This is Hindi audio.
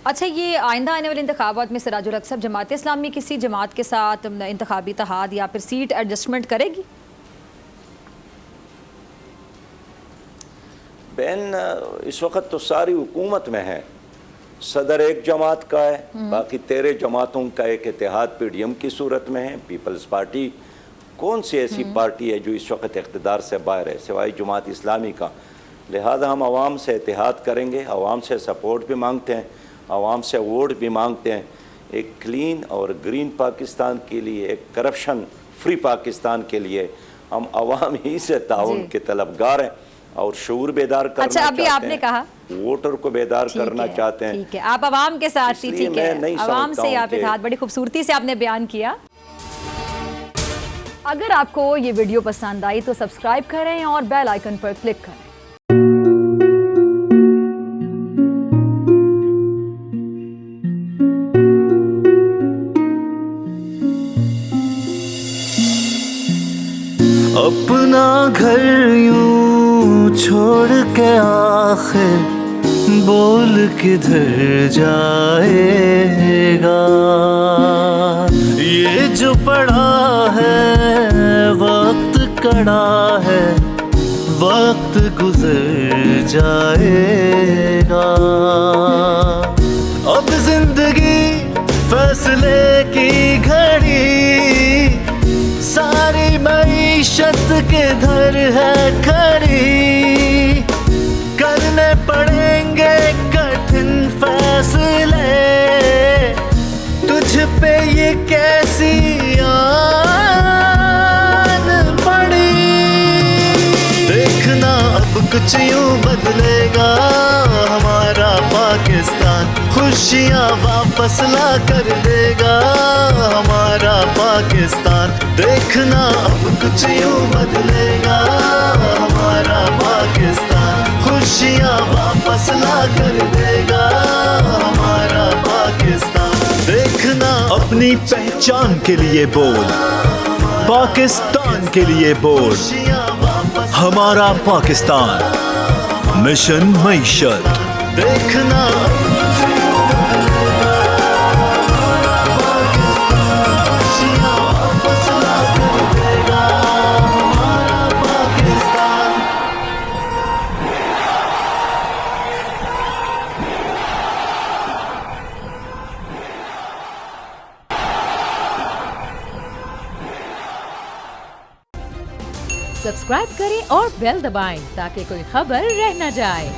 अच्छा, ये आइंदा आने वाले इंतखाबात में सिराजुल हक साहब जमात इस्लामी किसी जमात के साथ इंतखाबी इत्तेहाद या फिर सीट एडजस्टमेंट करेगी? बहन, इस वक्त तो सारी हुकूमत में है, सदर एक जमात का है, बाकी 13 जमातों का एक इत्तेहाद PDM की सूरत में है। पीपल्स पार्टी कौन सी ऐसी पार्टी है जो इस वक्त इक़्तिदार से बाहर है सिवाय जमात इस्लामी का। लिहाजा हम आवाम से इत्तेहाद करेंगे, आवाम से सपोर्ट भी मांगते हैं, आवाम से वोट भी मांगते हैं। एक क्लीन और ग्रीन पाकिस्तान के लिए, एक करप्शन फ्री पाकिस्तान के लिए हम आवाम ही से ताउन के तलबगार हैं और शऊर बेदार करना अच्छा, अभी आपने कहा वोटर को बेदार करना चाहते हैं। ठीक है, आप आवाम के साथ ही, ठीक है, आवाम से आप इत्तेहाद बड़ी खूबसूरती से आपने बयान किया। अगर आपको ये वीडियो पसंद आई तो सब्सक्राइब करें और बेल आइकन पर क्लिक करें। अपना घर यूं छोड़ के आखिर बोल किधर जाएगा। ये जो पड़ा है वक्त कड़ा है, वक्त गुजर जाएगा। अब जिंदगी फैसले की घड़ी, सारी मईशत किधर है खड़ी। करने पड़ेंगे कठिन फैसले, तुझ पे ये कैसी आन पड़ी। देखना अब कुछ यूं बदलेगा हमारा पाकिस्तान, खुशियाँ वापस ला कर देगा हमारा पाकिस्तान। देखना अब कुछ यूं बदलेगा हमारा पाकिस्तान, खुशियाँ वापस ला कर देगा हमारा पाकिस्तान। देखना अपनी पहचान के लिए बोल, पाकिस्तान के लिए बोल, हमारा पाकिस्तान मिशन मईशत। देखना सब्सक्राइब करें और बेल दबाएं ताकि कोई खबर रह न जाए।